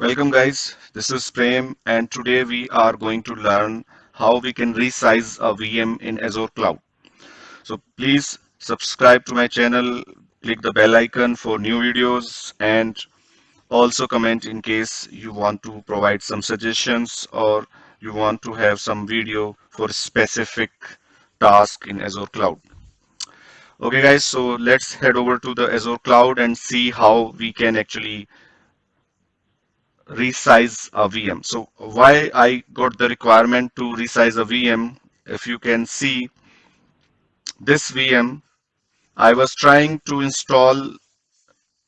Welcome guys, this is Prem and today we are going to learn how we can resize a VM in Azure Cloud. So please subscribe to my channel, click the bell icon for new videos and also comment in case you want to provide some suggestions or you want to have some video for specific task in Azure Cloud. Okay guys, so let's head over to the Azure Cloud and see how we can actually resize a VM. So why I got the requirement to resize a VM, if you can see this VM, I was trying to install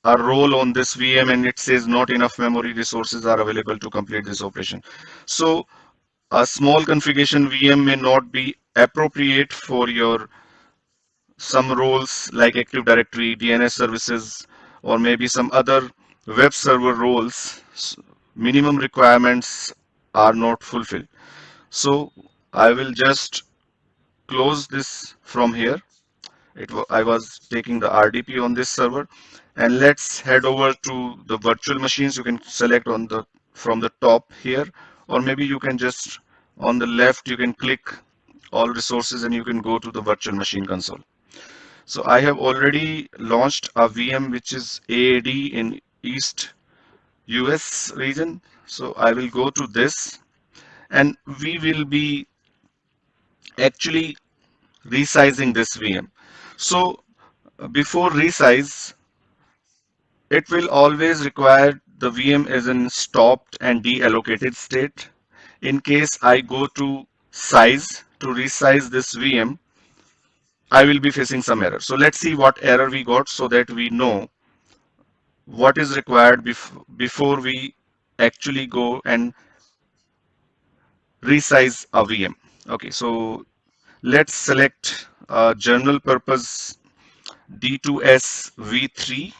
a role on this VM and it says not enough memory resources are available to complete this operation. So a small configuration VM may not be appropriate for your some roles like Active Directory, DNS services, or maybe some other web server roles. Minimum requirements are not fulfilled. So I will just close this from here. I was taking the RDP on this server, and let's head over to the virtual machines. You can select on the from the top here, or maybe you can just on the left you can click all resources and you can go to the virtual machine console. So I have already launched a VM which is AAD in East US region. So I will go to this and we will be actually resizing this VM. So before resize, it will always require the VM is in stopped and deallocated state. In case I go to size to resize this VM, I will be facing some error. So let's see what error we got so that we know what is required before we actually go and resize a VM. Okay, so let's select general purpose D2S V3.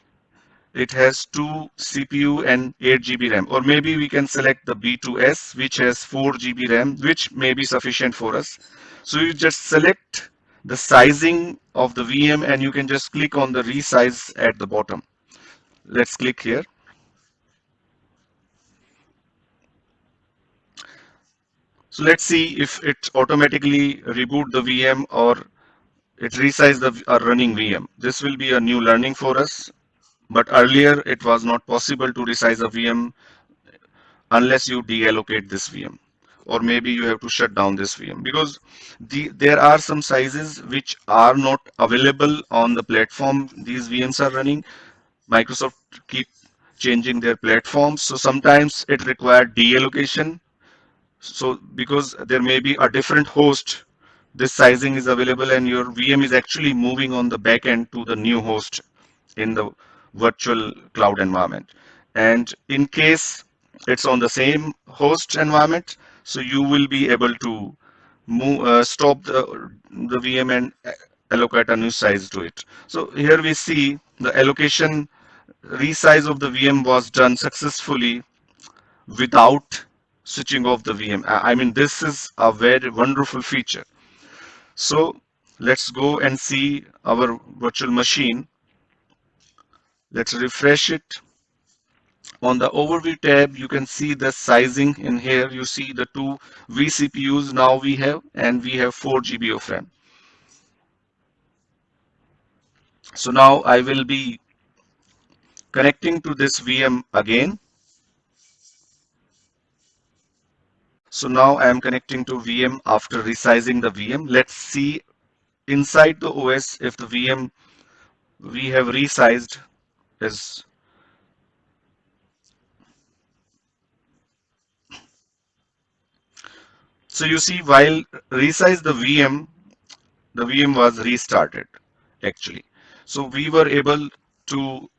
It has 2 CPU and 8 GB RAM, or maybe we can select the B2S which has 4 GB RAM, which may be sufficient for us. So you just select the sizing of the VM and you can just click on the resize at the bottom. Let's click here. So let's see if it automatically reboot the VM or it resize the running VM. This will be a new learning for us, but earlier it was not possible to resize a VM unless you deallocate this VM, or maybe you have to shut down this VM because there are some sizes which are not available on the platform these VMs are running. Microsoft keep changing their platforms, so sometimes it required deallocation. So because there may be a different host, this sizing is available and your VM is actually moving on the back end to the new host in the virtual cloud environment. And in case it's on the same host environment, so you will be able to stop the VM and allocate a new size to it. So here we see the allocation resize of the VM was done successfully without switching off the VM. I mean, this is a very wonderful feature. So let's go and see our virtual machine. Let's refresh it. On the overview tab, you can see the sizing in here. You see the two vCPUs now we have, and we have 4 GB of RAM. So now I will be connecting to this VM again. So now I am connecting to VM after resizing the VM. Let's see inside the OS if the VM we have resized is. So you see while resize the VM was restarted actually. So we were able to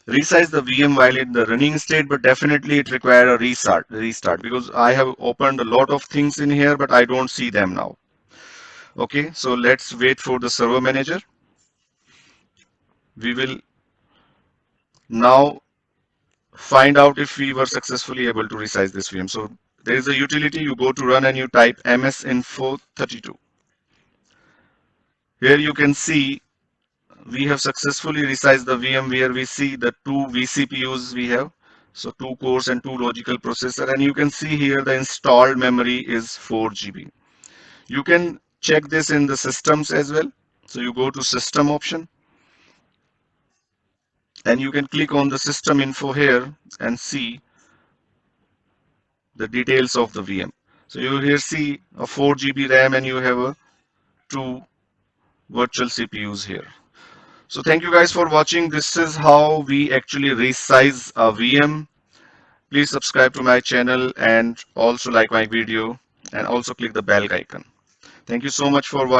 resize the VM while in the running state, but definitely it required a restart because I have opened a lot of things in here, but I don't see them now. Okay, so let's wait for the server manager. We will now find out if we were successfully able to resize this VM. So there is a utility, you go to run and you type msinfo32. Here you can see we have successfully resized the VM where we see the two vCPUs we have. So 2 cores and 2 logical processor, and you can see here the installed memory is 4 GB. You can check this in the systems as well. So you go to system option and you can click on the system info here and see the details of the VM. So you here see a 4 GB RAM and you have a 2 virtual CPUs here. So thank you guys for watching. This is how we actually resize a VM. Please subscribe to my channel and also like my video and also click the bell icon. Thank you so much for watching.